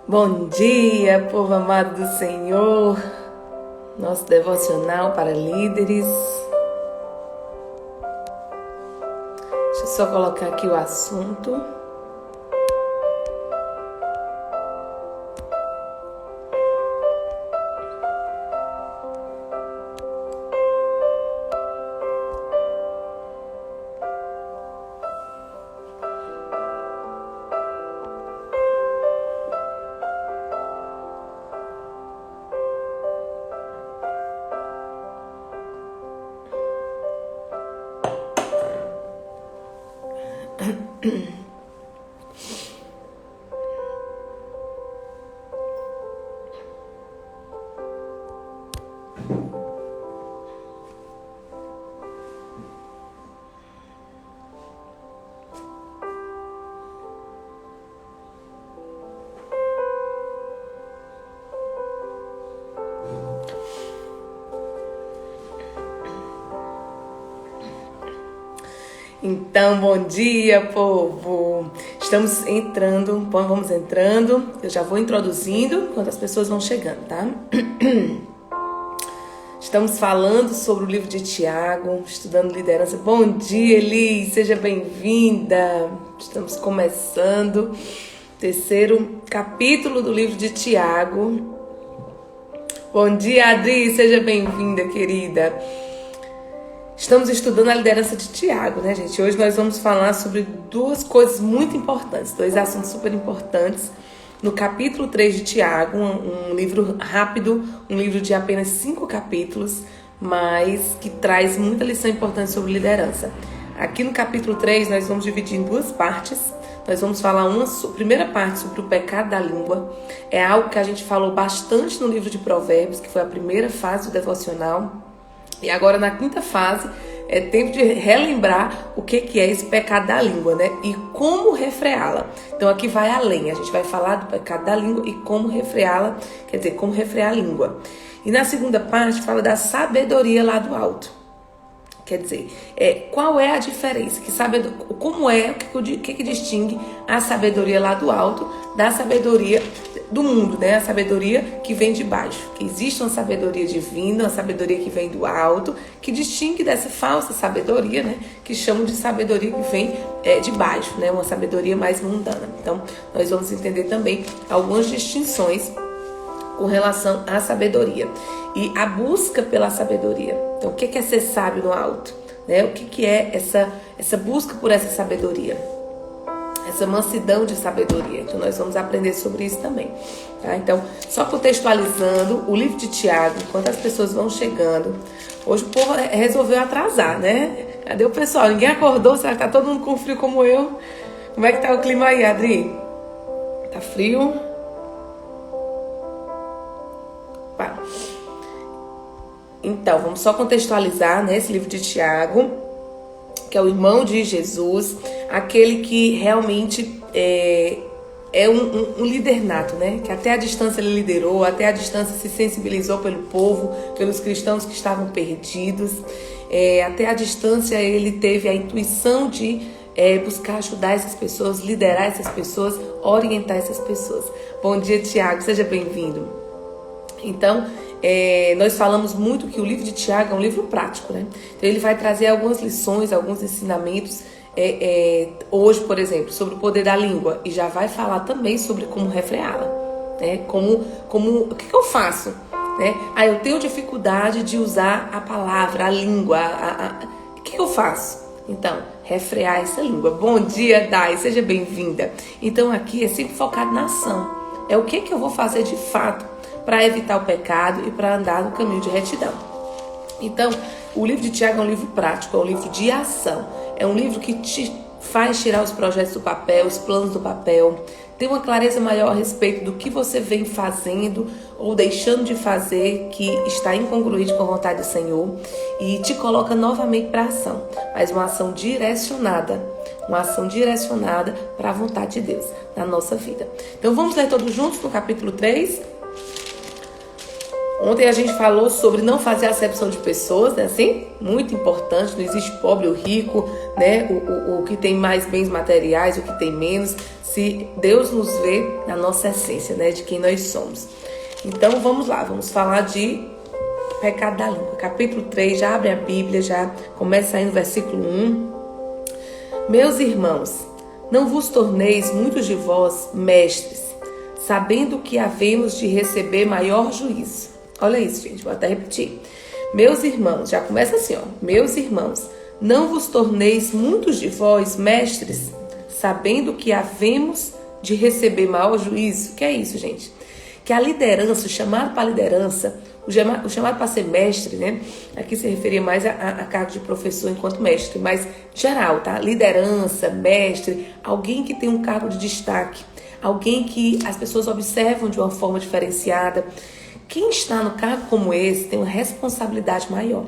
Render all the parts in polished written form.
Bom dia, povo amado do Senhor. Nosso devocional para líderes. Deixa eu só colocar aqui o assunto. Então, bom dia, povo! Vamos entrando. Eu já vou introduzindo enquanto as pessoas vão chegando, tá? Estamos falando sobre o livro de Tiago, estudando liderança. Bom dia, Eli! Seja bem-vinda! Estamos começando o terceiro capítulo do livro de Tiago. Bom dia, Adri! Seja bem-vinda, querida! Estamos estudando a liderança de Tiago, né, gente? Hoje nós vamos falar sobre duas coisas muito importantes, dois assuntos super importantes. No capítulo 3 de Tiago, um livro rápido, um livro de apenas 5 capítulos, mas que traz muita lição importante sobre liderança. Aqui no capítulo 3 nós vamos dividir em duas partes. Nós vamos falar primeira parte sobre o pecado da língua. É algo que a gente falou bastante no livro de Provérbios, que foi a primeira fase do devocional. E agora, na quinta fase, é tempo de relembrar o que é esse pecado da língua, né? E como refreá-la. Então, aqui vai além. A gente vai falar do pecado da língua e como refreá-la, quer dizer, como refrear a língua. E na segunda parte, fala da sabedoria lá do alto. Quer dizer, qual é a diferença? Como é, o que distingue a sabedoria lá do alto da sabedoria do mundo, né? A sabedoria que vem de baixo. Que existe uma sabedoria divina, uma sabedoria que vem do alto, que distingue dessa falsa sabedoria, né? Que chamam de sabedoria que vem de baixo, né? Uma sabedoria mais mundana. Então, nós vamos entender também algumas distinções com relação à sabedoria e a busca pela sabedoria. Então, o que é ser sábio no alto? Né? O que é essa busca por essa sabedoria? Essa mansidão de sabedoria. Então, nós vamos aprender sobre isso também. Tá? Então, só contextualizando o livro de Tiago, enquanto as pessoas vão chegando. Hoje o povo resolveu atrasar, né? Cadê o pessoal? Ninguém acordou? Será que tá todo mundo com frio como eu? Como é que tá o clima aí, Adri? Tá frio? Então, vamos só contextualizar, né, esse livro de Tiago, que é o irmão de Jesus, aquele que realmente é um líder nato, né? Que até a distância ele liderou, até a distância se sensibilizou pelo povo, pelos cristãos que estavam perdidos. Até a distância ele teve a intuição de buscar ajudar essas pessoas, liderar essas pessoas, orientar essas pessoas. Bom dia, Tiago, seja bem-vindo. Então, nós falamos muito que o livro de Tiago é um livro prático, né? Então, ele vai trazer algumas lições, alguns ensinamentos, hoje, por exemplo, sobre o poder da língua, e já vai falar também sobre como refreá-la, né? O que eu faço? Né? Eu tenho dificuldade de usar a palavra, a língua, o que eu faço? Então, refrear essa língua. Bom dia, Dai, seja bem-vinda. Então, aqui é sempre focado na ação. É o que eu vou fazer de fato para evitar o pecado e para andar no caminho de retidão. Então, o livro de Tiago é um livro prático, é um livro de ação. É um livro que te faz tirar os projetos do papel, os planos do papel. Tem uma clareza maior a respeito do que você vem fazendo ou deixando de fazer que está incongruente com a vontade do Senhor. E te coloca novamente para a ação. Mas uma ação direcionada. Uma ação direcionada para a vontade de Deus na nossa vida. Então, vamos ler todos juntos no capítulo 3. Ontem a gente falou sobre não fazer acepção de pessoas, né? Assim, muito importante, não existe pobre ou rico, né? O que tem mais bens materiais, o que tem menos. se Deus nos vê na nossa essência, né? De quem nós somos. Então vamos lá, vamos falar de pecado da língua. Capítulo 3, já abre a Bíblia, já começa aí no versículo 1. Meus irmãos, não vos torneis muitos de vós mestres, sabendo que havemos de receber maior juízo. Olha isso, gente, vou até repetir. Meus irmãos, já começa assim, ó. Meus irmãos, não vos torneis muitos de vós mestres, sabendo que havemos de receber maior juízo. Que é isso, gente? Que a liderança, o chamado para a liderança, o chamado para ser mestre, né? Aqui se referia mais a cargo de professor enquanto mestre, mas geral, tá? Liderança, mestre, alguém que tem um cargo de destaque, alguém que as pessoas observam de uma forma diferenciada. Quem está no cargo como esse tem uma responsabilidade maior.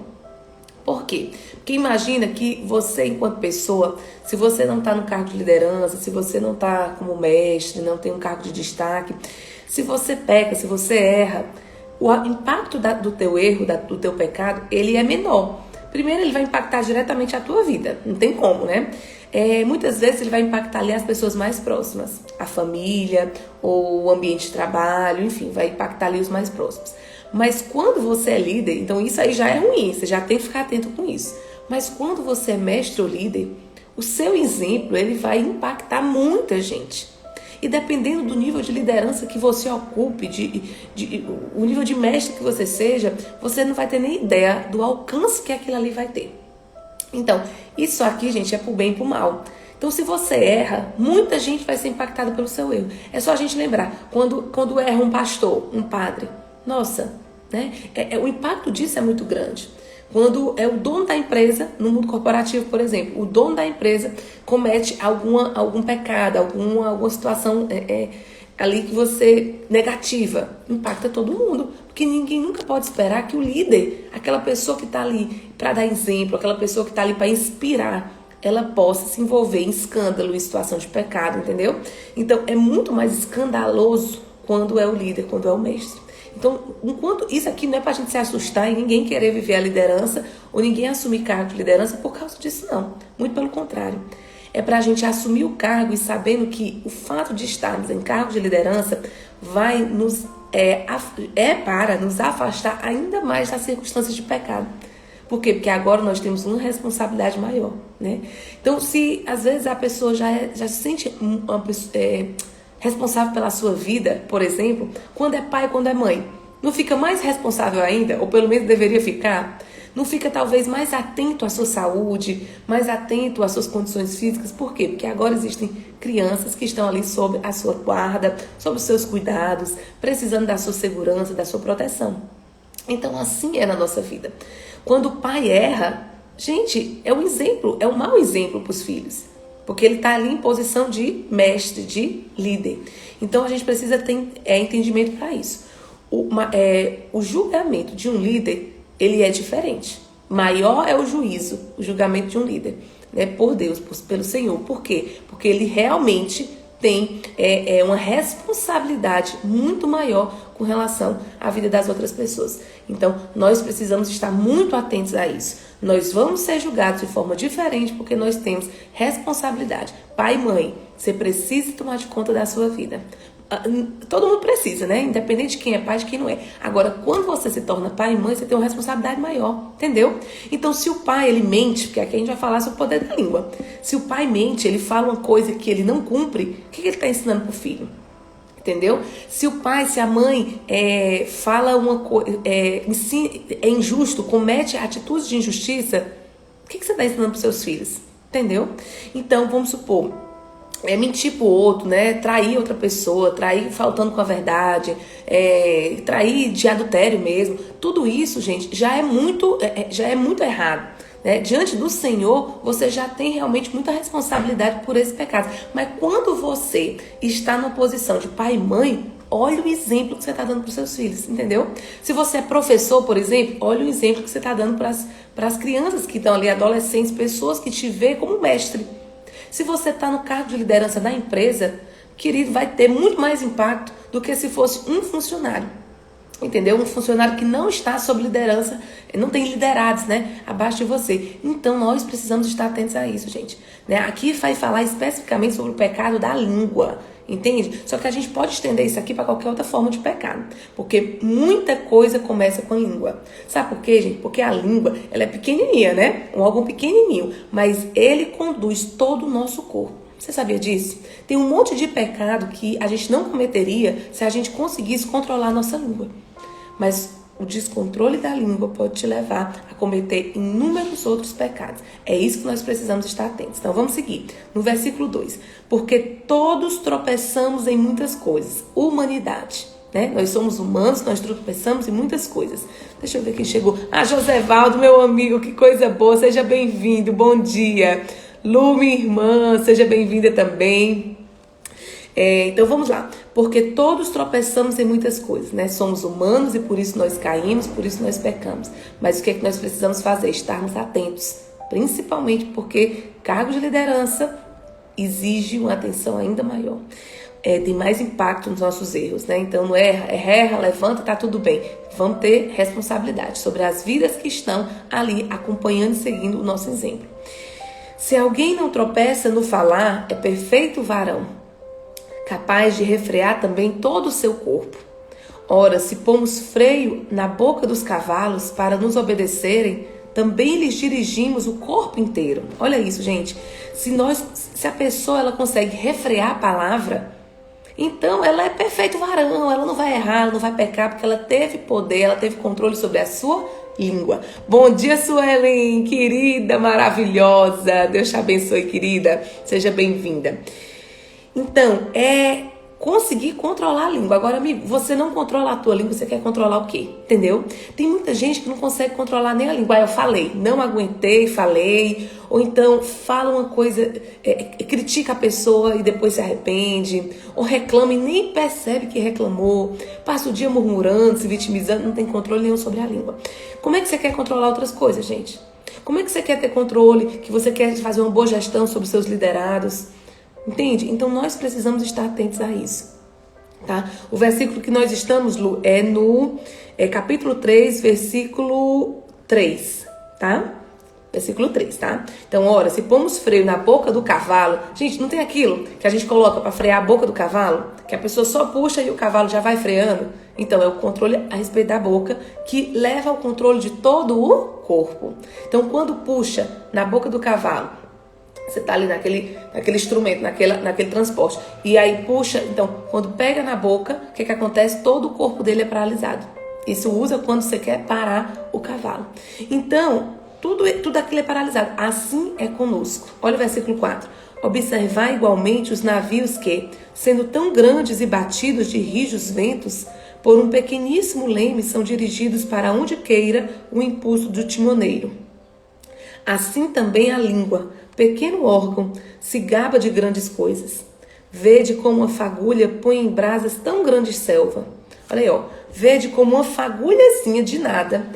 Por quê? Porque imagina que você, enquanto pessoa, se você não está no cargo de liderança, se você não está como mestre, não tem um cargo de destaque, se você peca, se você erra, o impacto do teu erro, do teu pecado, ele é menor. Primeiro, ele vai impactar diretamente a tua vida. Não tem como, né? Muitas vezes ele vai impactar ali as pessoas mais próximas. A família, ou o ambiente de trabalho, enfim, vai impactar ali os mais próximos. Mas quando você é líder, então isso aí já é ruim, você já tem que ficar atento com isso. Mas quando você é mestre ou líder, o seu exemplo, ele vai impactar muita gente. E dependendo do nível de liderança que você ocupe, o nível de mestre que você seja, você não vai ter nem ideia do alcance que aquilo ali vai ter. Então, isso aqui, gente, é pro bem e pro mal. Então, se você erra, muita gente vai ser impactada pelo seu erro. É só a gente lembrar, quando erra um pastor, um padre, nossa, né? O impacto disso é muito grande. Quando é o dono da empresa, no mundo corporativo, por exemplo, o dono da empresa comete algum pecado, alguma situação ali que você negativa, impacta todo mundo. Porque ninguém nunca pode esperar que o líder, aquela pessoa que está ali para dar exemplo, aquela pessoa que está ali para inspirar, ela possa se envolver em escândalo, em situação de pecado, entendeu? Então, é muito mais escandaloso quando é o líder, quando é o mestre. Então, enquanto isso aqui não é pra gente se assustar e ninguém querer viver a liderança ou ninguém assumir cargo de liderança por causa disso, não. Muito pelo contrário. É pra gente assumir o cargo e sabendo que o fato de estarmos em cargo de liderança vai nos para nos afastar ainda mais das circunstâncias de pecado. Por quê? Porque agora nós temos uma responsabilidade maior, né? Então, se às vezes a pessoa já se sente responsável pela sua vida, por exemplo, quando é pai, quando é mãe, não fica mais responsável ainda, ou pelo menos deveria ficar, não fica talvez mais atento à sua saúde, mais atento às suas condições físicas. Por quê? Porque agora existem crianças que estão ali sob a sua guarda, sob os seus cuidados, precisando da sua segurança, da sua proteção. Então assim é na nossa vida. Quando o pai erra, gente, é um exemplo, é um mau exemplo para os filhos. Porque ele está ali em posição de mestre, de líder. Então a gente precisa ter entendimento para isso. O julgamento de um líder, ele é diferente. Maior é o juízo, o julgamento de um líder, né, por Deus, pelo Senhor. Por quê? Porque ele realmente tem uma responsabilidade muito maior com relação à vida das outras pessoas. Então, nós precisamos estar muito atentos a isso. Nós vamos ser julgados de forma diferente porque nós temos responsabilidade. Pai e mãe, você precisa tomar de conta da sua vida. Todo mundo precisa, né? Independente de quem é pai, de quem não é. Agora, quando você se torna pai e mãe, você tem uma responsabilidade maior, entendeu? Então, se o pai, ele mente, porque aqui a gente vai falar sobre o poder da língua. Se o pai mente, ele fala uma coisa que ele não cumpre, o que ele está ensinando pro filho? Entendeu? Se o pai, se a mãe fala uma coisa, é injusto, comete atitudes de injustiça, o que você está ensinando pros seus filhos? Entendeu? Então, vamos supor, mentir pro outro, né? Trair outra pessoa, trair faltando com a verdade, trair de adultério mesmo. Tudo isso, gente, já é muito errado. Né? Diante do Senhor, você já tem realmente muita responsabilidade por esse pecado. Mas quando você está numa posição de pai e mãe, olha o exemplo que você está dando para os seus filhos, entendeu? Se você é professor, por exemplo, olha o exemplo que você está dando para as crianças que estão ali, adolescentes, pessoas que te veem como mestre. Se você está no cargo de liderança da empresa, querido, vai ter muito mais impacto do que se fosse um funcionário. Entendeu? Um funcionário que não está sob liderança, não tem liderados, né, abaixo de você. Então, nós precisamos estar atentos a isso, gente. Né? Aqui vai falar especificamente sobre o pecado da língua, entende? Só que a gente pode estender isso aqui para qualquer outra forma de pecado, porque muita coisa começa com a língua. Sabe por quê, gente? Porque a língua, ela é pequenininha, né? Um órgão pequenininho, mas ele conduz todo o nosso corpo. Você sabia disso? Tem um monte de pecado que a gente não cometeria se a gente conseguisse controlar a nossa língua. Mas o descontrole da língua pode te levar a cometer inúmeros outros pecados. É isso que nós precisamos estar atentos. Então vamos seguir. No versículo 2. Porque todos tropeçamos em muitas coisas. Humanidade. Né? Nós somos humanos, nós tropeçamos em muitas coisas. Deixa eu ver quem chegou. Josévaldo, meu amigo, que coisa boa. Seja bem-vindo. Bom dia. Lu, minha irmã, seja bem-vinda também. Então vamos lá. Porque todos tropeçamos em muitas coisas, né? Somos humanos e por isso nós caímos, por isso nós pecamos. Mas o que é que nós precisamos fazer? Estarmos atentos. Principalmente porque cargo de liderança exige uma atenção ainda maior. Tem mais impacto nos nossos erros, né? Então não erra, levanta, tá tudo bem. Vamos ter responsabilidade sobre as vidas que estão ali acompanhando e seguindo o nosso exemplo. Se alguém não tropeça no falar, é perfeito varão, capaz de refrear também todo o seu corpo. Ora, se pomos freio na boca dos cavalos para nos obedecerem, também lhes dirigimos o corpo inteiro. Olha isso, gente. Se a pessoa ela consegue refrear a palavra, então ela é perfeito varão, ela não vai errar, ela não vai pecar, porque ela teve poder, ela teve controle sobre a sua língua. Bom dia, Suelen, querida, maravilhosa. Deus te abençoe, querida. Seja bem-vinda. Então, conseguir controlar a língua. Agora, amigo, você não controla a tua língua, você quer controlar o quê? Entendeu? Tem muita gente que não consegue controlar nem a língua. Eu falei, não aguentei, falei. Ou então, fala uma coisa, critica a pessoa e depois se arrepende. Ou reclama e nem percebe que reclamou. Passa o dia murmurando, se vitimizando, não tem controle nenhum sobre a língua. Como é que você quer controlar outras coisas, gente? Como é que você quer ter controle, que você quer fazer uma boa gestão sobre seus liderados? Entende? Então nós precisamos estar atentos a isso, tá? O versículo que nós estamos, Lu, é no capítulo 3, versículo 3, tá? Versículo 3, tá? Então, ora, se pomos freio na boca do cavalo... Gente, não tem aquilo que a gente coloca para frear a boca do cavalo? Que a pessoa só puxa e o cavalo já vai freando? Então, é o controle a respeito da boca que leva ao controle de todo o corpo. Então, quando puxa na boca do cavalo, você está ali naquele instrumento, naquele transporte. E aí puxa, então, quando pega na boca, o que acontece? Todo o corpo dele é paralisado. Isso usa quando você quer parar o cavalo. Então, tudo aquilo é paralisado. Assim é conosco. Olha o versículo 4. Observar igualmente os navios que, sendo tão grandes e batidos de rijos ventos, por um pequeníssimo leme são dirigidos para onde queira o impulso do timoneiro. Assim também a língua, pequeno órgão, se gaba de grandes coisas. Vede como uma fagulha põe em brasas tão grande selva. Olha aí, ó. Vede como uma fagulhazinha de nada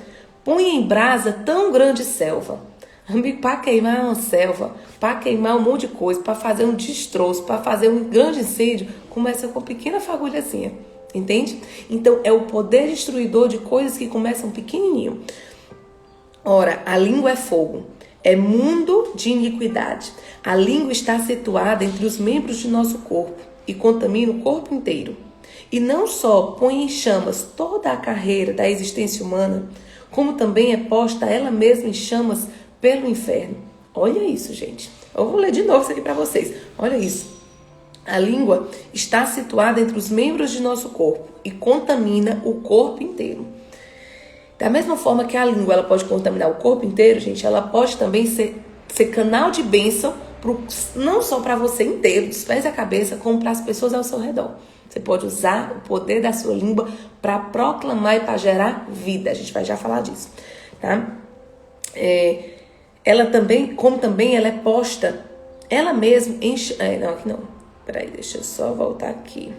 põe em brasa tão grande selva. Amigo, para queimar uma selva, para queimar um monte de coisa, para fazer um destroço, para fazer um grande incêndio, começa com uma pequena fagulhazinha. Entende? Então, é o poder destruidor de coisas que começam pequenininho. Ora, a língua é fogo. É mundo de iniquidade. A língua está situada entre os membros de nosso corpo e contamina o corpo inteiro. E não só põe em chamas toda a carreira da existência humana, como também é posta ela mesma em chamas pelo inferno. Olha isso, gente. Eu vou ler de novo isso aqui para vocês. Olha isso. A língua está situada entre os membros de nosso corpo e contamina o corpo inteiro. Da mesma forma que a língua ela pode contaminar o corpo inteiro, gente, ela pode também ser canal de bênção, não só para você inteiro, dos pés à cabeça, como para as pessoas ao seu redor. Você pode usar o poder da sua língua para proclamar e para gerar vida. A gente vai já falar disso, tá? Ela também, como também ela é posta, ela mesma enche... não, aqui não. Peraí, deixa eu só voltar aqui.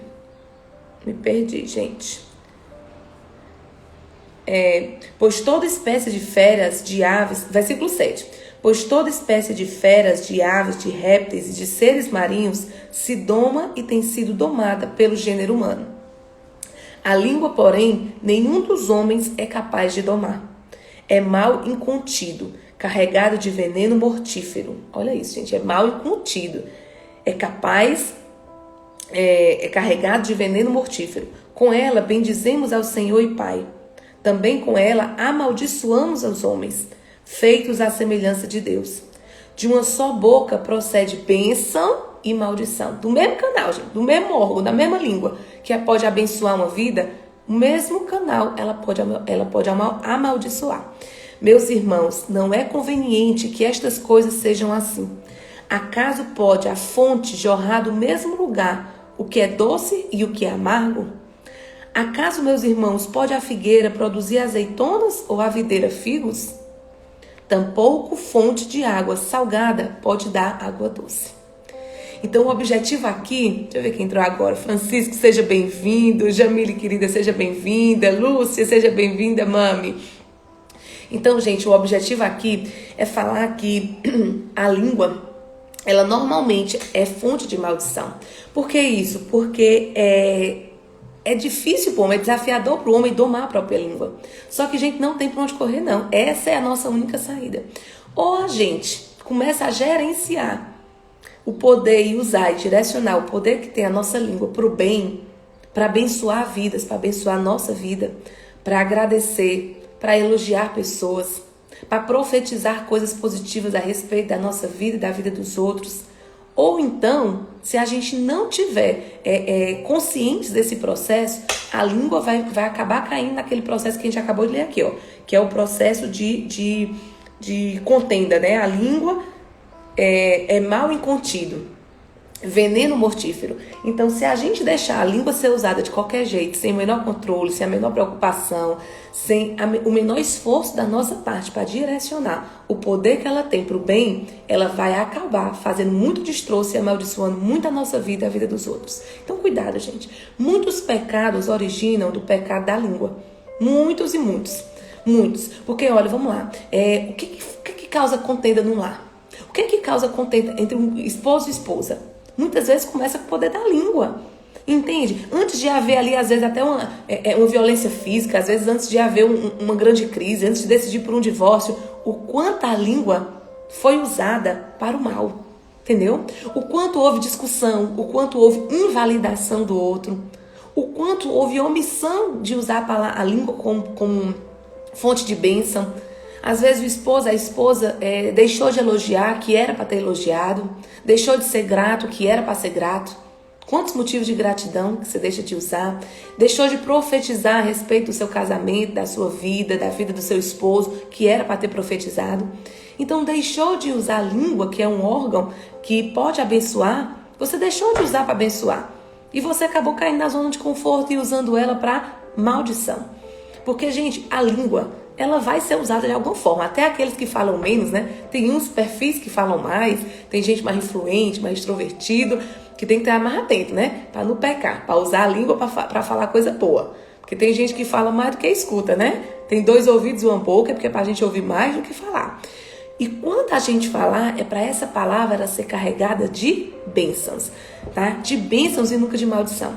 Me perdi, gente. Pois toda espécie de feras, de aves... Versículo 7. Pois toda espécie de feras, de aves, de répteis e de seres marinhos se doma e tem sido domada pelo gênero humano. A língua, porém, nenhum dos homens é capaz de domar. É mal incontido, carregado de veneno mortífero. Olha isso, gente, é mal incontido. É carregado de veneno mortífero. Com ela bendizemos ao Senhor e Pai. Também com ela amaldiçoamos os homens, feitos à semelhança de Deus. De uma só boca procede bênção e maldição. Do mesmo canal, gente, do mesmo órgão, da mesma língua, que pode abençoar uma vida, o mesmo canal ela pode amaldiçoar. Meus irmãos, não é conveniente que estas coisas sejam assim. Acaso pode a fonte jorrar do mesmo lugar o que é doce e o que é amargo? Acaso, meus irmãos, pode a figueira produzir azeitonas ou a videira figos? Tampouco fonte de água salgada pode dar água doce. Então, o objetivo aqui, deixa eu ver quem entrou agora. Francisco, seja bem-vindo. Jamile, querida, seja bem-vinda. Lúcia, seja bem-vinda, mami. Então, gente, o objetivo aqui é falar que a língua, ela normalmente é fonte de maldição. Por que isso? Porque é difícil para o homem, é desafiador para o homem domar a própria língua. Só que, gente, não tem para onde correr, não. Essa é a nossa única saída. Ou a gente começa a gerenciar o poder e usar e direcionar o poder que tem a nossa língua para o bem, para abençoar vidas, para abençoar a nossa vida, para agradecer, para elogiar pessoas, para profetizar coisas positivas a respeito da nossa vida e da vida dos outros. Ou então, se a gente não tiver consciente desse processo, a língua vai acabar caindo naquele processo que a gente acabou de ler aqui, ó, que é o processo de contenda, né? A língua é mal incontido, veneno mortífero. Então, se a gente deixar a língua ser usada de qualquer jeito, sem o menor controle, sem a menor preocupação, sem o menor esforço da nossa parte para direcionar o poder que ela tem para o bem, ela vai acabar fazendo muito destroço e amaldiçoando muito a nossa vida e a vida dos outros. Então, cuidado, gente. Muitos pecados originam do pecado da língua. Muitos e muitos. Muitos. Porque, olha, vamos lá. O que causa contenda no lar? O que causa contenda entre um esposo e esposa? Muitas vezes começa com o poder da língua. Entende? Antes de haver ali, às vezes, até uma violência física, às vezes antes de haver uma grande crise, antes de decidir por um divórcio, o quanto a língua foi usada para o mal. Entendeu? O quanto houve discussão, o quanto houve invalidação do outro, o quanto houve omissão de usar a língua como fonte de bênção. Às vezes a esposa deixou de elogiar, que era para ter elogiado, deixou de ser grato, que era para ser grato. Quantos motivos de gratidão que você deixa de usar? Deixou de profetizar a respeito do seu casamento, da sua vida, da vida do seu esposo, que era para ter profetizado. Então deixou de usar a língua, que é um órgão que pode abençoar, você deixou de usar para abençoar. E você acabou caindo na zona de conforto e usando ela para maldição. Porque, gente, a língua, ela vai ser usada de alguma forma. Até aqueles que falam menos, né? Tem uns perfis que falam mais, tem gente mais influente, mais extrovertido, que tem que estar mais atento, né? Para não pecar, para usar a língua para falar coisa boa. Porque tem gente que fala mais do que escuta, né? Tem 2 ouvidos e uma boca, porque é para a gente ouvir mais do que falar. E quando a gente falar, é para essa palavra ser carregada de bênçãos, tá? De bênçãos e nunca de maldição.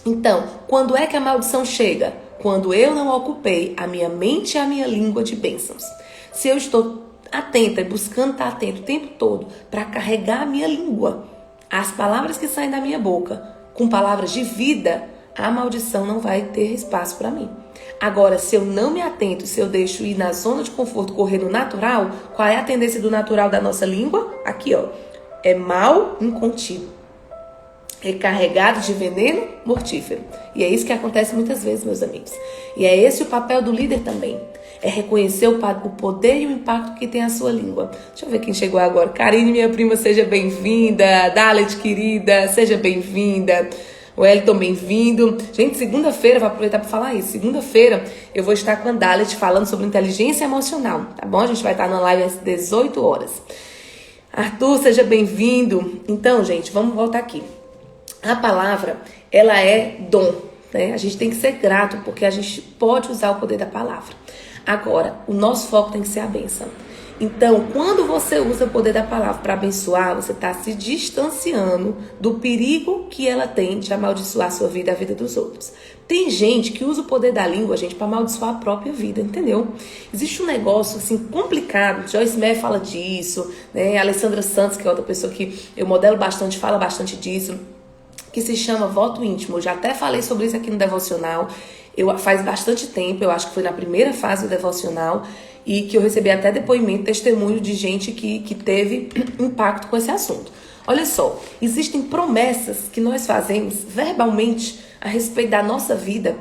Então, quando é que a maldição chega? Quando eu não ocupei a minha mente e a minha língua de bênçãos. Se eu estou atenta e buscando estar atento o tempo todo para carregar a minha língua, as palavras que saem da minha boca, com palavras de vida, a maldição não vai ter espaço para mim. Agora, se eu não me atento, se eu deixo ir na zona de conforto, correr no natural, qual é a tendência do natural da nossa língua? Aqui, ó. É mal incontido. Recarregado de veneno mortífero. E é isso que acontece muitas vezes, meus amigos. E é esse o papel do líder também. É reconhecer o poder e o impacto que tem a sua língua. Deixa eu ver quem chegou agora. Karine, minha prima, seja bem-vinda. Dalet, querida, seja bem-vinda. Wellington, bem-vindo. Gente, segunda-feira, vou aproveitar para falar isso. Segunda-feira eu vou estar com a Dalet falando sobre inteligência emocional, tá bom? A gente vai estar na live às 18 horas. Arthur, seja bem-vindo. Então, gente, vamos voltar aqui. A palavra, ela é dom, né? A gente tem que ser grato, porque a gente pode usar o poder da palavra. Agora, o nosso foco tem que ser a bênção. Então, quando você usa o poder da palavra para abençoar, você está se distanciando do perigo que ela tem de amaldiçoar a sua vida e a vida dos outros. Tem gente que usa o poder da língua, gente, para amaldiçoar a própria vida, entendeu? Existe um negócio, assim, complicado. Joyce Meyer fala disso, né? A Alessandra Santos, que é outra pessoa que eu modelo bastante, fala bastante disso, que se chama voto íntimo. Eu já até falei sobre isso aqui no devocional. Faz bastante tempo, eu acho que foi na primeira fase do devocional, e que eu recebi até depoimento, testemunho de gente que teve impacto com esse assunto. Olha só, existem promessas que nós fazemos verbalmente a respeito da nossa vida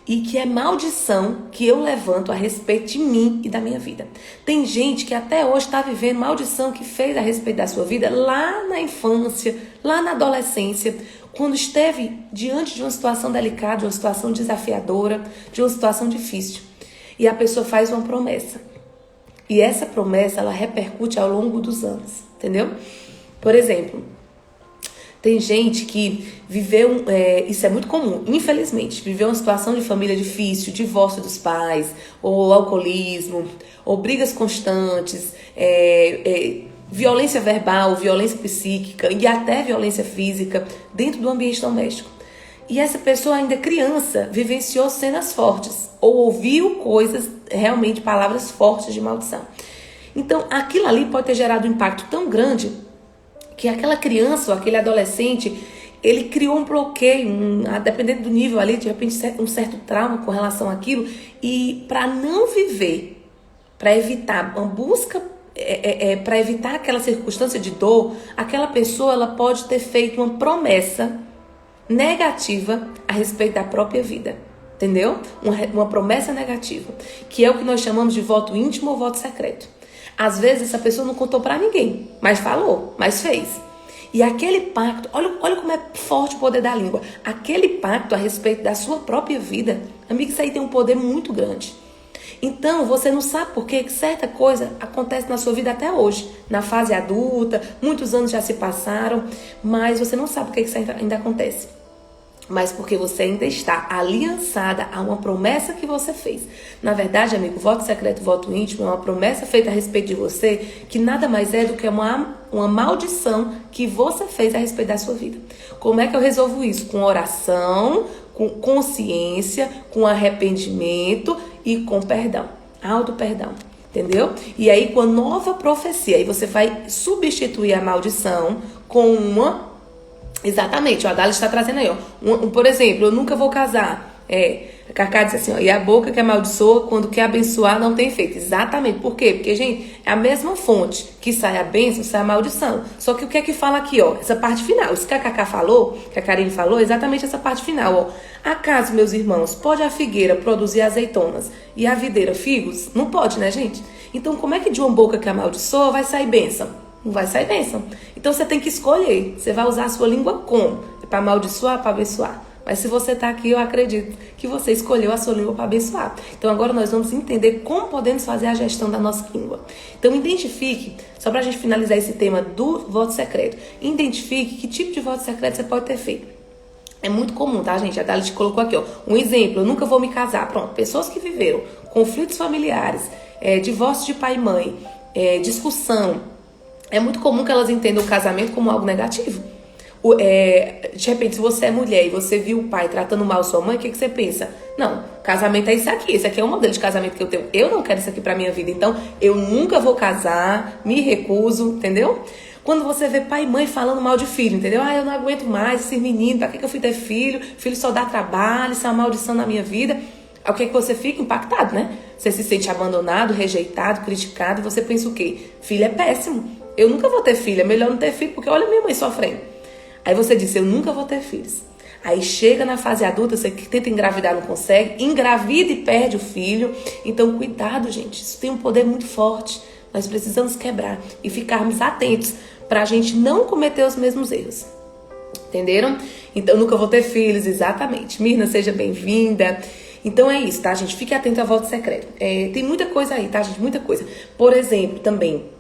e que é maldição que eu levanto a respeito de mim e da minha vida. Tem gente que até hoje está vivendo maldição que fez a respeito da sua vida lá na infância, lá na adolescência, quando esteve diante de uma situação delicada, de uma situação desafiadora, de uma situação difícil. E a pessoa faz uma promessa. E essa promessa, ela repercute ao longo dos anos, entendeu? Por exemplo, tem gente que viveu, isso é muito comum, infelizmente, viveu uma situação de família difícil, divórcio dos pais, ou alcoolismo, ou brigas constantes, violência verbal, violência psíquica e até violência física dentro do ambiente doméstico. E essa pessoa ainda criança vivenciou cenas fortes ou ouviu coisas, realmente palavras fortes de maldição. Então aquilo ali pode ter gerado um impacto tão grande que aquela criança ou aquele adolescente, ele criou um bloqueio, dependendo do nível ali, de repente um certo trauma com relação àquilo, e para não viver, para evitar uma busca, para evitar aquela circunstância de dor, aquela pessoa ela pode ter feito uma promessa negativa a respeito da própria vida, entendeu? Uma promessa negativa, que é o que nós chamamos de voto íntimo ou voto secreto. Às vezes essa pessoa não contou para ninguém, mas falou, mas fez. E aquele pacto, olha como é forte o poder da língua. Aquele pacto a respeito da sua própria vida, amigo, isso aí tem um poder muito grande. Então, você não sabe por que certa coisa acontece na sua vida até hoje, na fase adulta, muitos anos já se passaram, mas você não sabe por que isso ainda acontece. Mas porque você ainda está aliançada a uma promessa que você fez. Na verdade, amigo, voto secreto, voto íntimo é uma promessa feita a respeito de você, que nada mais é do que uma maldição que você fez a respeito da sua vida. Como é que eu resolvo isso? Com oração, com consciência, com arrependimento e com perdão, auto-perdão, entendeu? E aí com a nova profecia, aí você vai substituir a maldição com uma... Exatamente, a Dali está trazendo aí, ó. Por exemplo, eu nunca vou casar. A Cacá diz assim, ó, e a boca que amaldiçoa, quando quer abençoar, não tem efeito. Exatamente, por quê? Porque, gente, é a mesma fonte que sai a bênção, sai a maldição. Só que o que é que fala aqui, ó? Essa parte final. Isso que a Cacá falou, que a Karine falou, exatamente essa parte final, ó. Acaso, meus irmãos, pode a figueira produzir azeitonas e a videira figos? Não pode, né, gente? Então, como é que de uma boca que amaldiçoa vai sair bênção? Não vai sair bênção. Então você tem que escolher. Você vai usar a sua língua como? É para amaldiçoar, para abençoar. Mas se você está aqui, eu acredito que você escolheu a sua língua para abençoar. Então agora nós vamos entender como podemos fazer a gestão da nossa língua. Então identifique, só para a gente finalizar esse tema do voto secreto, identifique que tipo de voto secreto você pode ter feito. É muito comum, tá, gente? A Dali te colocou aqui, ó. Um exemplo, eu nunca vou me casar. Pronto, pessoas que viveram conflitos familiares, divórcio de pai e mãe, discussão. É muito comum que elas entendam o casamento como algo negativo. De repente, se você é mulher e você viu o pai tratando mal sua mãe, o que você pensa? Não, casamento é isso aqui. Esse aqui é o modelo de casamento que eu tenho. Eu não quero isso aqui pra minha vida. Então, eu nunca vou casar, me recuso, entendeu? Quando você vê pai e mãe falando mal de filho, entendeu? Eu não aguento mais esses meninos. Pra que eu fui ter filho? Filho só dá trabalho, isso é uma maldição na minha vida. O que é que você fica? Impactado, né? Você se sente abandonado, rejeitado, criticado. E você pensa o quê? Filho é péssimo. Eu nunca vou ter filho, é melhor não ter filho, porque olha minha mãe sofrendo. Aí você diz, eu nunca vou ter filhos. Aí chega na fase adulta, você que tenta engravidar não consegue, engravida e perde o filho. Então cuidado, gente, isso tem um poder muito forte. Nós precisamos quebrar e ficarmos atentos para a gente não cometer os mesmos erros. Entenderam? Então nunca vou ter filhos, exatamente. Mirna, seja bem-vinda. Então é isso, tá, gente? Fique atento ao voto secreto. Tem muita coisa aí, tá, gente? Muita coisa. Por exemplo, também...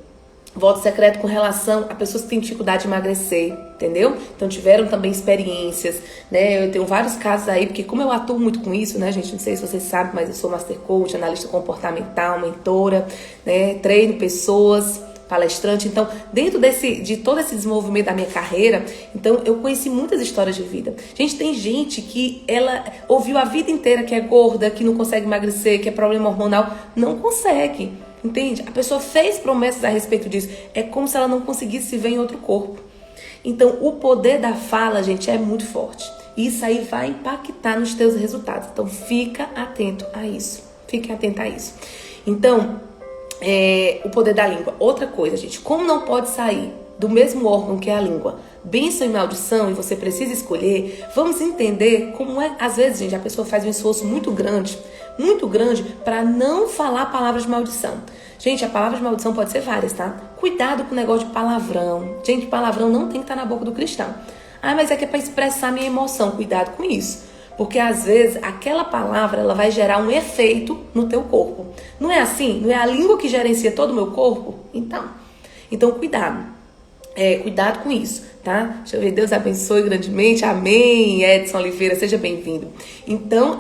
Voto secreto com relação a pessoas que têm dificuldade de emagrecer, entendeu? Então tiveram também experiências, né? Eu tenho vários casos aí, porque como eu atuo muito com isso, né, gente? Não sei se vocês sabem, mas eu sou Master Coach, analista comportamental, mentora, né? Treino pessoas, palestrante. Então, dentro de todo esse desenvolvimento da minha carreira, então eu conheci muitas histórias de vida. Gente, tem gente que ela ouviu a vida inteira que é gorda, que não consegue emagrecer, que é problema hormonal, não consegue. Entende? A pessoa fez promessas a respeito disso. É como se ela não conseguisse se ver em outro corpo. Então, o poder da fala, gente, é muito forte. Isso aí vai impactar nos teus resultados. Então, fica atento a isso. Fique atento a isso. Então, o poder da língua. Outra coisa, gente. Como não pode sair do mesmo órgão que é a língua, bênção e maldição, e você precisa escolher, vamos entender como é, às vezes, gente, a pessoa faz um esforço muito grande para não falar palavras de maldição. Gente, a palavra de maldição pode ser várias, tá? Cuidado com o negócio de palavrão. Gente, palavrão não tem que estar na boca do cristão. Ah, mas é que é para expressar minha emoção. Cuidado com isso. Porque às vezes aquela palavra ela vai gerar um efeito no teu corpo. Não é assim? Não é a língua que gerencia todo o meu corpo? Então cuidado. Cuidado com isso, tá? Deixa eu ver, Deus abençoe grandemente, amém, Edson Oliveira, seja bem-vindo. Então,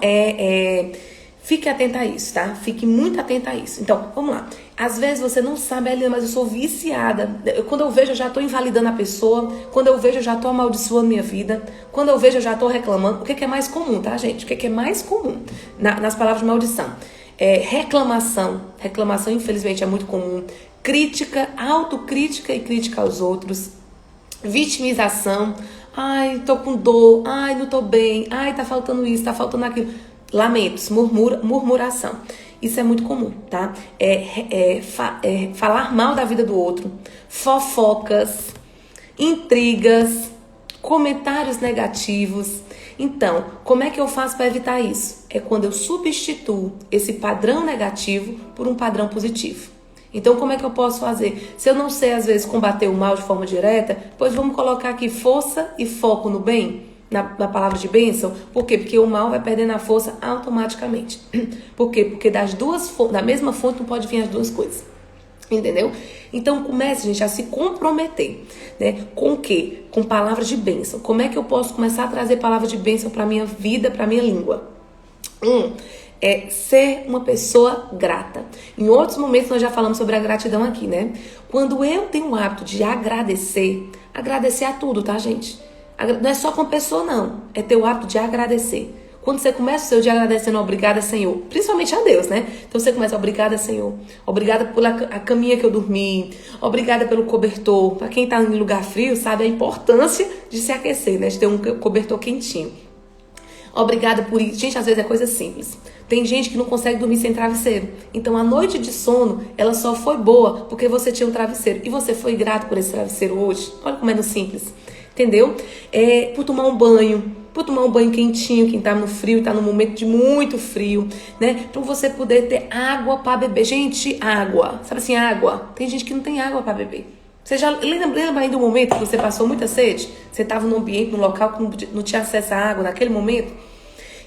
fique atenta a isso, tá? Fique muito atenta a isso. Então, vamos lá. Às vezes você não sabe, Helena, mas eu sou viciada. Quando eu vejo, eu já estou invalidando a pessoa. Quando eu vejo, eu já estou amaldiçoando minha vida. Quando eu vejo, eu já estou reclamando. O que é mais comum, tá, gente? O que é mais comum nas palavras de maldição? Reclamação. Reclamação, infelizmente, é muito comum. Crítica, autocrítica e crítica aos outros. Vitimização. Ai, tô com dor. Ai, não tô bem. Ai, tá faltando isso, tá faltando aquilo. Lamentos, murmuração. Isso é muito comum, tá? Falar mal da vida do outro. Fofocas, intrigas, comentários negativos. Então, como é que eu faço para evitar isso? É quando eu substituo esse padrão negativo por um padrão positivo. Então, como é que eu posso fazer? Se eu não sei, às vezes, combater o mal de forma direta, pois vamos colocar aqui força e foco no bem, na palavra de bênção. Por quê? Porque o mal vai perdendo a força automaticamente. Por quê? Porque da mesma fonte não pode vir as duas coisas. Entendeu? Então, comece, gente, a se comprometer, né? Com o quê? Com palavras de bênção. Como é que eu posso começar a trazer palavras de bênção para minha vida, para minha língua? Ser uma pessoa grata. Em outros momentos nós já falamos sobre a gratidão aqui, né? Quando eu tenho o hábito de agradecer a tudo, tá, gente? Não é só com a pessoa, não. É ter o hábito de agradecer. Quando você começa o seu dia agradecendo, obrigada, Senhor. Principalmente a Deus, né? Então você começa, obrigada, Senhor. Obrigada pela caminha que eu dormi. Obrigada pelo cobertor. Para quem tá em lugar frio, sabe a importância de se aquecer, né? De ter um cobertor quentinho. Obrigada por isso. Gente, às vezes é coisa simples. Tem gente que não consegue dormir sem travesseiro. Então, a noite de sono, ela só foi boa porque você tinha um travesseiro. E você foi grato por esse travesseiro hoje. Olha como é no simples. Entendeu? Por tomar um banho. Por tomar um banho quentinho, quem tá no frio, tá num momento de muito frio, né? Pra você poder ter água pra beber. Gente, água. Sabe assim, água. Tem gente que não tem água pra beber. Você já lembra aí do momento que você passou muita sede? Você estava num ambiente, num local que não tinha acesso à água naquele momento?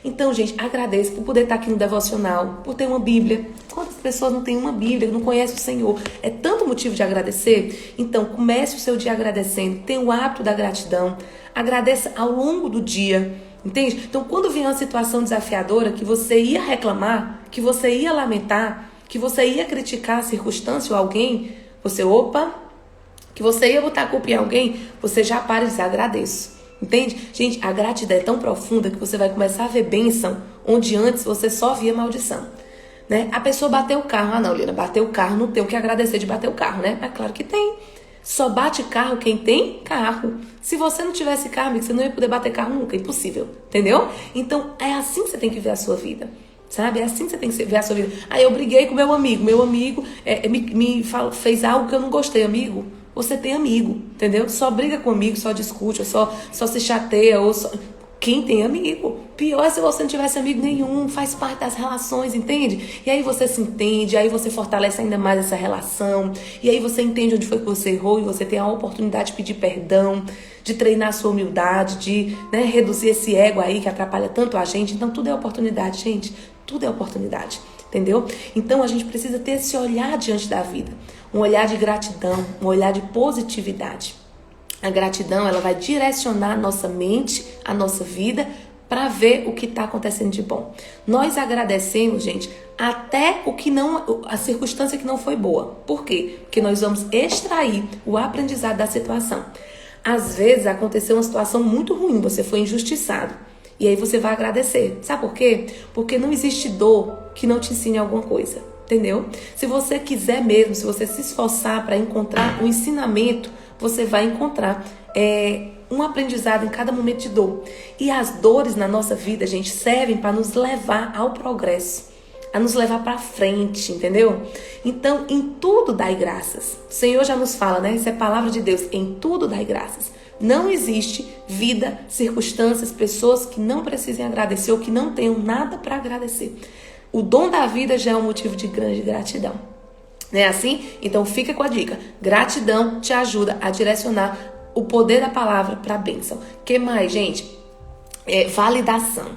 Então, gente, agradeço por poder estar aqui no devocional, por ter uma Bíblia. Quantas pessoas não têm uma Bíblia, não conhecem o Senhor? É tanto motivo de agradecer. Então, comece o seu dia agradecendo. Tenha o hábito da gratidão. Agradeça ao longo do dia. Entende? Então, quando vier uma situação desafiadora, que você ia reclamar, que você ia lamentar, que você ia criticar a circunstância ou alguém, que você ia botar a culpa em alguém, você já para e diz, agradeço. Entende? Gente, a gratidão é tão profunda que você vai começar a ver bênção onde antes você só via maldição, né? A pessoa bateu o carro. Ah, não, Lina, bateu o carro, não tem o que agradecer de bater o carro, né? Mas claro que tem. Só bate carro quem tem carro. Se você não tivesse carro, amigo, você não ia poder bater carro nunca, impossível, entendeu? Então, é assim que você tem que ver a sua vida, sabe? É assim que você tem que ver a sua vida. Aí eu briguei com meu amigo fez algo que eu não gostei, amigo. Você tem amigo, entendeu? Só briga com amigo, só discute, só se chateia, Quem tem amigo? Pior é se você não tivesse amigo nenhum, faz parte das relações, entende? E aí você se entende, aí você fortalece ainda mais essa relação, e aí você entende onde foi que você errou, e você tem a oportunidade de pedir perdão, de treinar a sua humildade, de reduzir esse ego aí que atrapalha tanto a gente. Então tudo é oportunidade, gente, tudo é oportunidade. Entendeu? Então a gente precisa ter esse olhar diante da vida. um olhar de gratidão, um olhar de positividade. A gratidão, ela vai direcionar a nossa mente, a nossa vida, para ver o que está acontecendo de bom. Nós agradecemos, gente, até a circunstância que não foi boa. Por quê? Porque nós vamos extrair o aprendizado da situação. Às vezes aconteceu uma situação muito ruim, você foi injustiçado. E aí você vai agradecer. Sabe por quê? Porque não existe dor que não te ensine alguma coisa. Entendeu? Se você quiser mesmo, se você se esforçar para encontrar um ensinamento, você vai encontrar um aprendizado em cada momento de dor. E as dores na nossa vida, gente, servem para nos levar ao progresso, a nos levar para frente, entendeu? Então, em tudo dai graças. O Senhor já nos fala, né? Isso é palavra de Deus. Em tudo dai graças. Não existe vida, circunstâncias, pessoas que não precisem agradecer ou que não tenham nada para agradecer. O dom da vida já é um motivo de grande gratidão. Não é assim? Então fica com a dica. Gratidão te ajuda a direcionar o poder da palavra para a bênção. O que mais, gente? Validação.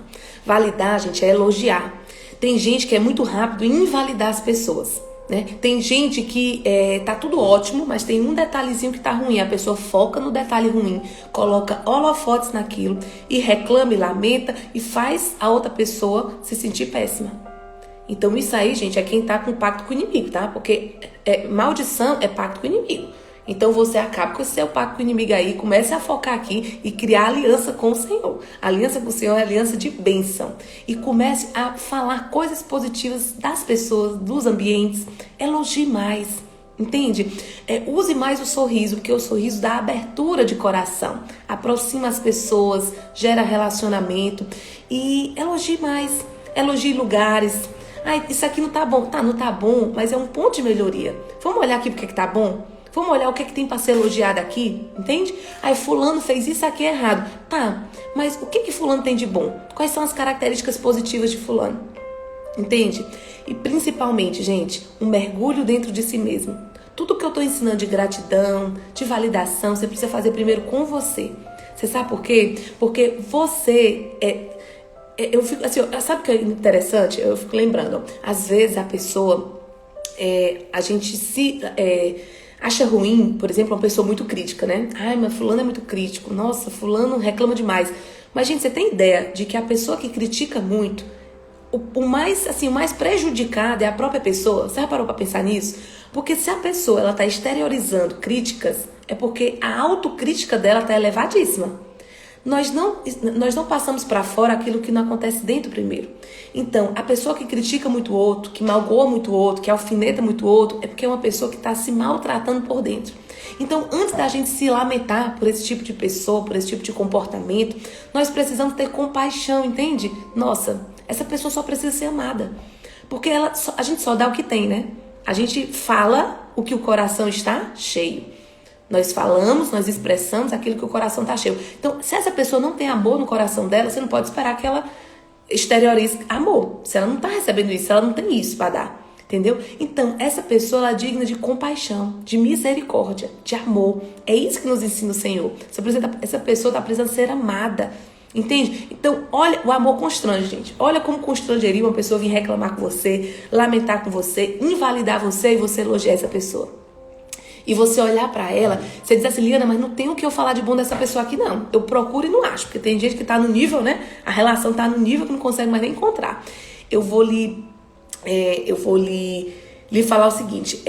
Validar, gente, é elogiar. Tem gente que é muito rápido em invalidar as pessoas, né? Tem gente que tá tudo ótimo, mas tem um detalhezinho que tá ruim. A pessoa foca no detalhe ruim, coloca holofotes naquilo e reclama e lamenta e faz a outra pessoa se sentir péssima. Então isso aí, gente, é quem tá com pacto com o inimigo, tá? Porque maldição é pacto com o inimigo. Então você acaba com esse seu pacto com o inimigo aí, comece a focar aqui e criar aliança com o Senhor. A aliança com o Senhor é aliança de bênção. E comece a falar coisas positivas das pessoas, dos ambientes. Elogie mais, entende? Use mais o sorriso, porque o sorriso dá abertura de coração. Aproxima as pessoas, gera relacionamento. E elogie mais, elogie lugares. Isso aqui não tá bom. Tá, não tá bom, mas é um ponto de melhoria. Vamos olhar aqui porque que tá bom? Vamos olhar o que tem para ser elogiado aqui, entende? Fulano fez isso aqui errado. Tá, mas o que fulano tem de bom? Quais são as características positivas de fulano? Entende? E principalmente, gente, um mergulho dentro de si mesmo. Tudo que eu tô ensinando de gratidão, de validação, você precisa fazer primeiro com você. Você sabe por quê? Porque você eu fico assim, sabe o que é interessante? Eu fico lembrando, às vezes a pessoa, a gente se acha ruim, por exemplo, uma pessoa muito crítica, né? Mas fulano é muito crítico, nossa, fulano reclama demais. Mas, gente, você tem ideia de que a pessoa que critica muito, o mais prejudicado é a própria pessoa? Você já parou pra pensar nisso? Porque se a pessoa, ela tá exteriorizando críticas, é porque a autocrítica dela tá elevadíssima. Nós não passamos para fora aquilo que não acontece dentro primeiro. Então, a pessoa que critica muito o outro, que magoa muito o outro, que alfineta muito o outro, é porque é uma pessoa que está se maltratando por dentro. Então, antes da gente se lamentar por esse tipo de pessoa, por esse tipo de comportamento, nós precisamos ter compaixão, entende? Nossa, essa pessoa só precisa ser amada. Porque a gente só dá o que tem, né? A gente fala o que o coração está cheio. Nós falamos, nós expressamos aquilo que o coração está cheio. Então, se essa pessoa não tem amor no coração dela, você não pode esperar que ela exteriorize amor. Se ela não está recebendo isso, se ela não tem isso para dar. Entendeu? Então, essa pessoa ela é digna de compaixão, de misericórdia, de amor. É isso que nos ensina o Senhor. Essa pessoa está precisando ser amada. Entende? Então, olha, o amor constrange, gente. Olha como constrangeria uma pessoa vir reclamar com você, lamentar com você, invalidar você e você elogiar essa pessoa. E você olhar pra ela, você diz assim, Liana, mas não tem o que eu falar de bom dessa pessoa aqui, não. Eu procuro e não acho, porque tem gente que tá no nível, né? A relação tá no nível que não consegue mais nem encontrar. Eu vou lhe falar o seguinte,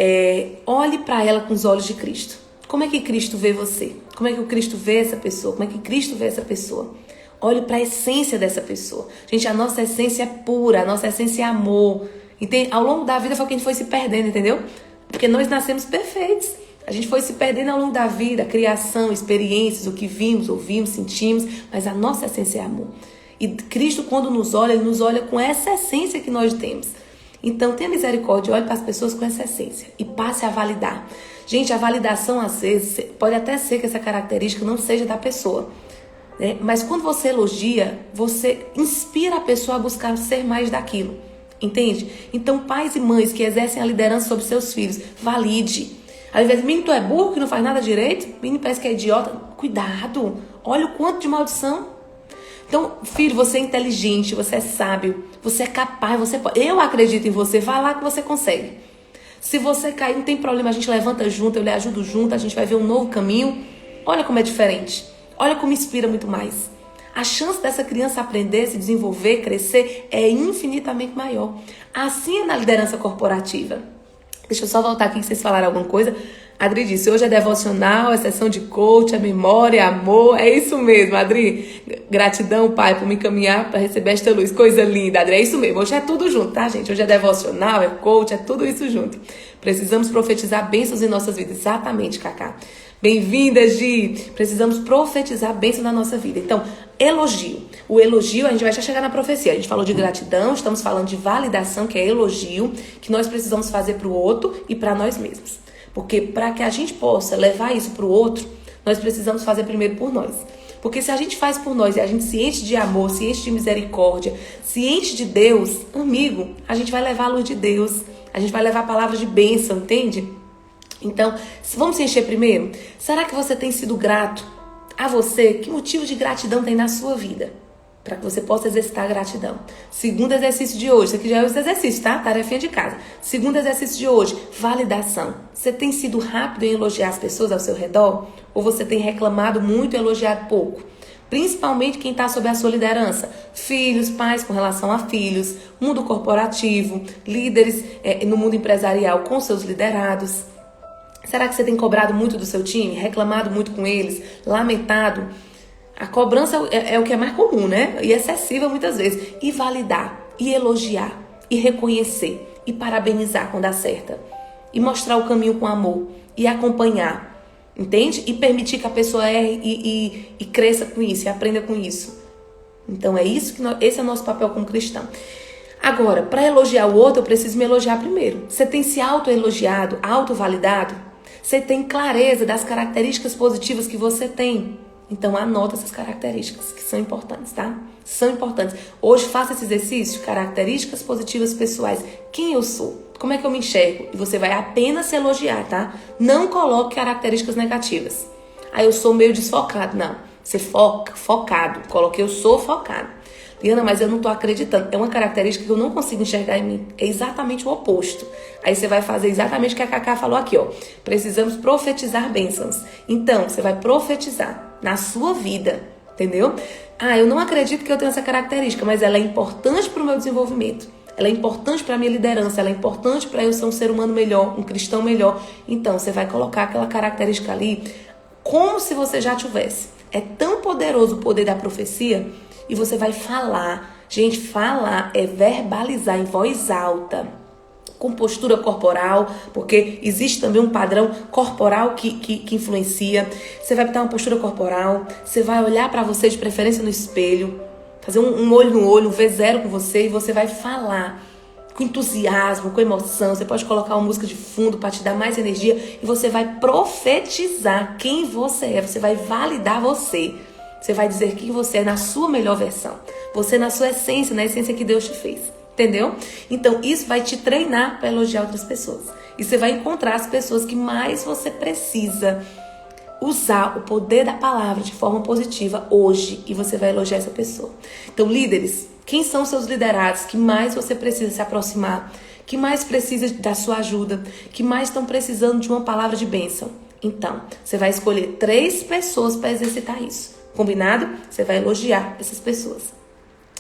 olhe pra ela com os olhos de Cristo. Como é que Cristo vê você? Como é que o Cristo vê essa pessoa? Como é que Cristo vê essa pessoa? Olhe pra essência dessa pessoa. Gente, a nossa essência é pura, a nossa essência é amor. Entende? Ao longo da vida foi que a gente foi se perdendo, entendeu? Porque nós nascemos perfeitos. A gente foi se perdendo ao longo da vida, a criação, experiências, o que vimos, ouvimos, sentimos, mas a nossa essência é amor. E Cristo, quando nos olha, Ele nos olha com essa essência que nós temos. Então, tenha misericórdia, olhe para as pessoas com essa essência e passe a validar. Gente, a validação, às vezes, pode até ser que essa característica não seja da pessoa, né? Mas quando você elogia, você inspira a pessoa a buscar ser mais daquilo. Entende? Então, pais e mães que exercem a liderança sobre seus filhos, valide. Às vezes, menino, tu é burro, que não faz nada direito. Menino, parece que é idiota. Cuidado. Olha o quanto de maldição. Então, filho, você é inteligente, você é sábio, você é capaz, você pode. Eu acredito em você, vai lá que você consegue. Se você cair, não tem problema, a gente levanta junto, eu lhe ajudo junto, a gente vai ver um novo caminho. Olha como é diferente. Olha como inspira muito mais. A chance dessa criança aprender, se desenvolver, crescer é infinitamente maior. Assim é na liderança corporativa. Deixa eu só voltar aqui que vocês falaram alguma coisa. Adri disse, hoje é devocional, é sessão de coach, é memória, é amor. É isso mesmo, Adri. Gratidão, Pai, por me encaminhar para receber esta luz. Coisa linda, Adri. É isso mesmo. Hoje é tudo junto, tá, gente? Hoje é devocional, é coach, é tudo isso junto. Precisamos profetizar bênçãos em nossas vidas. Exatamente, Cacá. Bem-vinda, Gi. Precisamos profetizar bênçãos na nossa vida. Então, elogio. O elogio, a gente vai já chegar na profecia. A gente falou de gratidão, estamos falando de validação, que é elogio, que nós precisamos fazer para o outro e para nós mesmos. Porque para que a gente possa levar isso para o outro, nós precisamos fazer primeiro por nós. Porque se a gente faz por nós e a gente se enche de amor, se enche de misericórdia, se enche de Deus, amigo, a gente vai levar a luz de Deus. A gente vai levar a palavra de bênção, entende? Então, vamos se encher primeiro? Será que você tem sido grato a você? Que motivo de gratidão tem na sua vida? Para que você possa exercitar a gratidão. Segundo exercício de hoje, isso aqui já é o exercício, tá? Tarefinha de casa. Segundo exercício de hoje, validação. Você tem sido rápido em elogiar as pessoas ao seu redor? Ou você tem reclamado muito e elogiado pouco? Principalmente quem está sob a sua liderança. Filhos, pais com relação a filhos, mundo corporativo, líderes no mundo empresarial com seus liderados. Será que você tem cobrado muito do seu time? Reclamado muito com eles? Lamentado? A cobrança é o que é mais comum, né? E excessiva muitas vezes. E validar, e elogiar, e reconhecer, e parabenizar quando acerta. E mostrar o caminho com amor, e acompanhar, entende? E permitir que a pessoa erre e cresça com isso, e aprenda com isso. Então é isso esse é o nosso papel como cristão. Agora, para elogiar o outro, eu preciso me elogiar primeiro. Você tem se auto-elogiado, auto-validado? Você tem clareza das características positivas que você tem? Então, anota essas características que são importantes, tá? São importantes. Hoje, faça esse exercício, características positivas pessoais. Quem eu sou? Como é que eu me enxergo? E você vai apenas se elogiar, tá? Não coloque características negativas. Aí eu sou meio desfocado. Não. Você focado. Coloquei eu sou focado. Liana, mas eu não tô acreditando. É uma característica que eu não consigo enxergar em mim. É exatamente o oposto. Aí você vai fazer exatamente o que a Cacá falou aqui, ó. Precisamos profetizar bênçãos. Então, você vai profetizar na sua vida, entendeu? Eu não acredito que eu tenho essa característica, mas ela é importante para o meu desenvolvimento. Ela é importante para a minha liderança, ela é importante para eu ser um ser humano melhor, um cristão melhor. Então, você vai colocar aquela característica ali como se você já tivesse. É tão poderoso o poder da profecia e você vai falar. Gente, falar é verbalizar em voz alta, com postura corporal, porque existe também um padrão corporal que influencia. Você vai botar uma postura corporal, você vai olhar para você de preferência no espelho, fazer um olho no olho, um V0 com você e você vai falar com entusiasmo, com emoção. Você pode colocar uma música de fundo para te dar mais energia e você vai profetizar quem você é, você vai validar você. Você vai dizer quem você é na sua melhor versão. Você na sua essência, na essência que Deus te fez. Entendeu? Então, isso vai te treinar para elogiar outras pessoas. E você vai encontrar as pessoas que mais você precisa usar o poder da palavra de forma positiva hoje. E você vai elogiar essa pessoa. Então, líderes, quem são seus liderados que mais você precisa se aproximar? Que mais precisa da sua ajuda? Que mais estão precisando de uma palavra de bênção? Então, você vai escolher 3 pessoas para exercitar isso. Combinado? Você vai elogiar essas pessoas.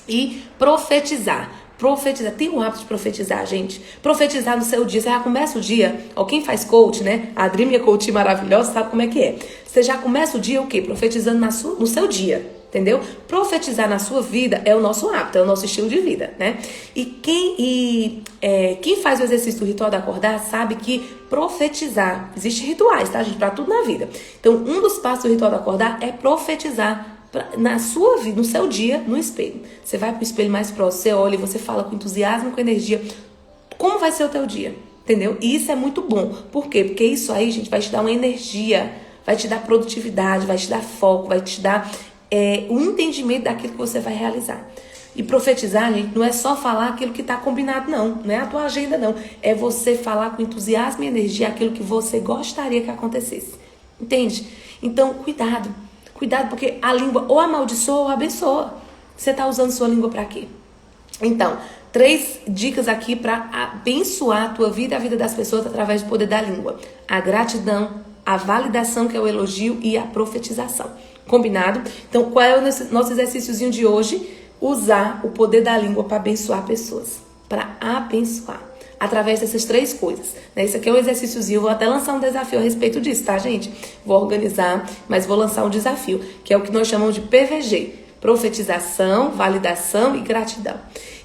E profetizar. Profetizar, tem o hábito de profetizar, gente. Profetizar no seu dia. Você já começa o dia, quem faz coach, né? A Adri, minha coach maravilhosa, sabe como é que é. Você já começa o dia o quê? Profetizando no seu dia, entendeu? Profetizar na sua vida é o nosso hábito, é o nosso estilo de vida, né? E quem faz o exercício do ritual da acordar sabe que profetizar, existem rituais, tá, gente? Pra tudo na vida. Então, um dos passos do ritual da acordar é profetizar na sua vida, no seu dia, no espelho. Você vai pro espelho mais próximo, você olha e você fala com entusiasmo, com energia. Como vai ser o teu dia? Entendeu? E isso é muito bom. Por quê? Porque isso aí, gente, vai te dar uma energia, vai te dar produtividade, vai te dar foco, vai te dar o entendimento daquilo que você vai realizar. E profetizar, gente, não é só falar aquilo que está combinado, não. Não é a tua agenda, não. É você falar com entusiasmo e energia aquilo que você gostaria que acontecesse. Entende? Então, cuidado. Cuidado, porque a língua ou amaldiçoa ou abençoa. Você está usando sua língua para quê? Então, 3 dicas aqui para abençoar a tua vida e a vida das pessoas através do poder da língua. A gratidão, a validação, que é o elogio, e a profetização. Combinado? Então, qual é o nosso exercíciozinho de hoje? Usar o poder da língua para abençoar pessoas. Para abençoar. Através dessas 3 coisas. Isso aqui é um exercíciozinho. Eu vou até lançar um desafio a respeito disso, tá, gente? Vou organizar, mas vou lançar um desafio, que é o que nós chamamos de PVG. Profetização, validação e gratidão.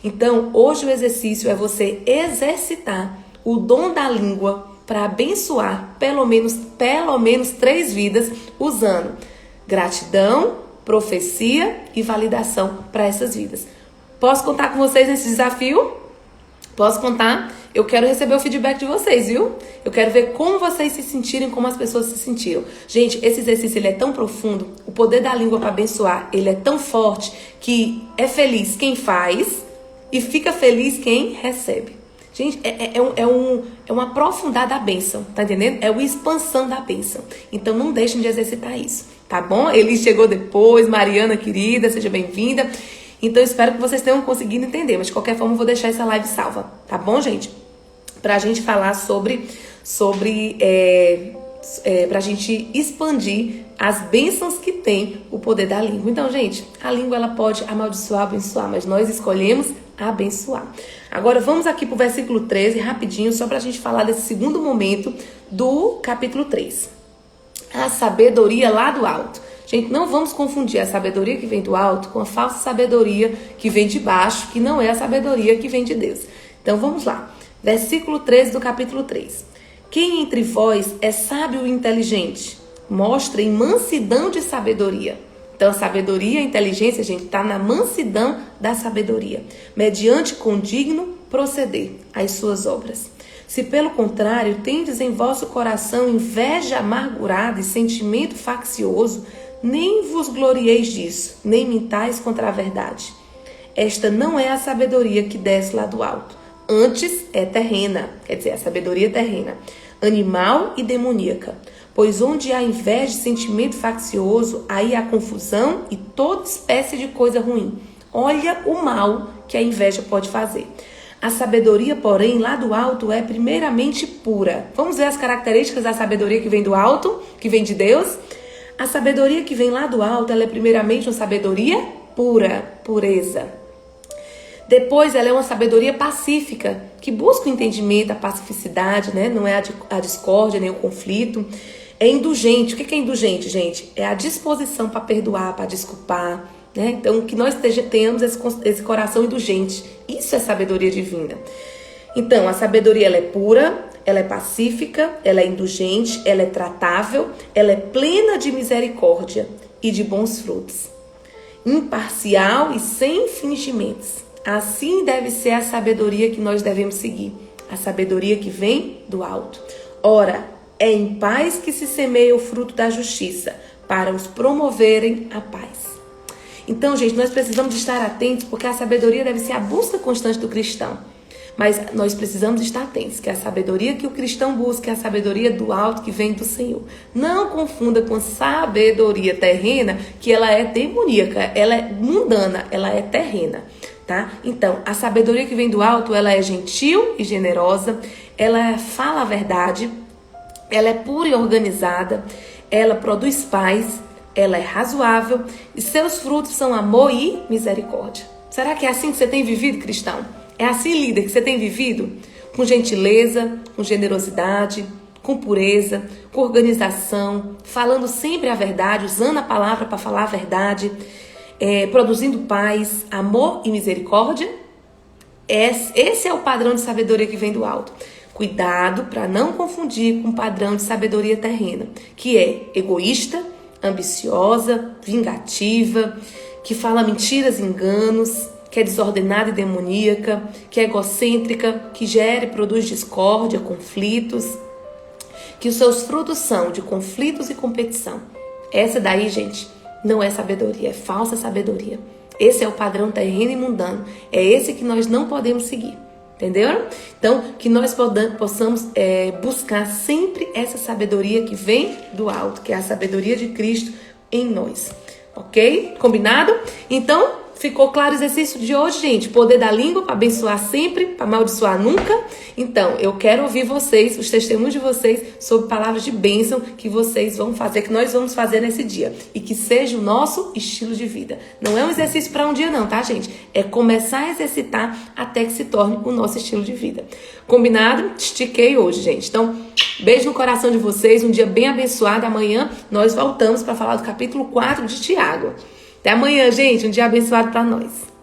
Então, hoje o exercício é você exercitar o dom da língua para abençoar pelo menos 3 vidas, usando gratidão, profecia e validação para essas vidas. Posso contar com vocês nesse desafio? Posso contar? Eu quero receber o feedback de vocês, viu? Eu quero ver como vocês se sentirem, como as pessoas se sentiram. Gente, esse exercício ele é tão profundo, o poder da língua para abençoar, ele é tão forte que é feliz quem faz e fica feliz quem recebe. Gente, é uma aprofundar da bênção, tá entendendo? É uma expansão da bênção. Então não deixem de exercitar isso, tá bom? Elis chegou depois, Mariana querida, seja bem-vinda. Então eu espero que vocês tenham conseguido entender, mas de qualquer forma eu vou deixar essa live salva, tá bom, gente? Pra gente falar pra gente expandir as bênçãos que tem o poder da língua. Então, gente, a língua ela pode amaldiçoar, abençoar, mas nós escolhemos abençoar. Agora vamos aqui pro versículo 13, rapidinho, só pra gente falar desse segundo momento do capítulo 3. A sabedoria lá do alto. Gente, não vamos confundir a sabedoria que vem do alto com a falsa sabedoria que vem de baixo, que não é a sabedoria que vem de Deus. Então vamos lá. Versículo 13 do capítulo 3. Quem entre vós é sábio e inteligente? Mostrem mansidão de sabedoria. Então a sabedoria e a inteligência, gente, está na mansidão da sabedoria, mediante condigno proceder às suas obras. Se pelo contrário tendes em vosso coração inveja amargurada e sentimento faccioso, nem vos glorieis disso, nem mintais contra a verdade. Esta não é a sabedoria que desce lá do alto, antes é terrena, quer dizer, a sabedoria terrena, animal e demoníaca. Pois onde há inveja e sentimento faccioso, aí há confusão e toda espécie de coisa ruim. Olha o mal que a inveja pode fazer. A sabedoria, porém, lá do alto é primeiramente pura. Vamos ver as características da sabedoria que vem do alto, que vem de Deus? A sabedoria que vem lá do alto, ela é primeiramente uma sabedoria pura, pureza. Depois, ela é uma sabedoria pacífica, que busca o entendimento, a pacificidade, né? Não é a discórdia, nem o conflito. É indulgente. O que é indulgente, gente? É a disposição para perdoar, para desculpar, né? Então, que nós tenhamos esse coração indulgente. Isso é sabedoria divina. Então, a sabedoria ela é pura, ela é pacífica, ela é indulgente, ela é tratável, ela é plena de misericórdia e de bons frutos. Imparcial e sem fingimentos. Assim deve ser a sabedoria que nós devemos seguir. A sabedoria que vem do alto. Ora, é em paz que se semeia o fruto da justiça, para os promoverem a paz. Então, gente, nós precisamos estar atentos, porque a sabedoria deve ser a busca constante do cristão. Mas nós precisamos estar atentos, que a sabedoria que o cristão busca é a sabedoria do alto que vem do Senhor. Não confunda com sabedoria terrena, que ela é demoníaca, ela é mundana, ela é terrena, tá? Então, a sabedoria que vem do alto, ela é gentil e generosa, ela fala a verdade, ela é pura e organizada, ela produz paz, ela é razoável e seus frutos são amor e misericórdia. Será que é assim que você tem vivido, cristão? É assim, líder, que você tem vivido? Com gentileza, com generosidade, com pureza, com organização, falando sempre a verdade, usando a palavra para falar a verdade, produzindo paz, amor e misericórdia? Esse é o padrão de sabedoria que vem do alto. Cuidado para não confundir com o padrão de sabedoria terrena, que é egoísta, ambiciosa, vingativa, que fala mentiras e enganos, que é desordenada e demoníaca, que é egocêntrica, que gera e produz discórdia, conflitos, que os seus frutos são de conflitos e competição. Essa daí, gente, não é sabedoria, é falsa sabedoria. Esse é o padrão terreno e mundano. É esse que nós não podemos seguir. Entenderam? Então, que nós possamos buscar sempre essa sabedoria que vem do alto, que é a sabedoria de Cristo em nós. Ok? Combinado? Então, Ficou claro o exercício de hoje, gente? Poder da língua para abençoar sempre, para amaldiçoar nunca. Então, eu quero ouvir vocês, os testemunhos de vocês, sobre palavras de bênção que vocês vão fazer, que nós vamos fazer nesse dia. E que seja o nosso estilo de vida. Não é um exercício para um dia não, tá, gente? É começar a exercitar até que se torne o nosso estilo de vida. Combinado? Estiquei hoje, gente. Então, beijo no coração de vocês, um dia bem abençoado. Amanhã nós voltamos para falar do capítulo 4 de Tiago. Até amanhã, gente. Um dia abençoado para nós.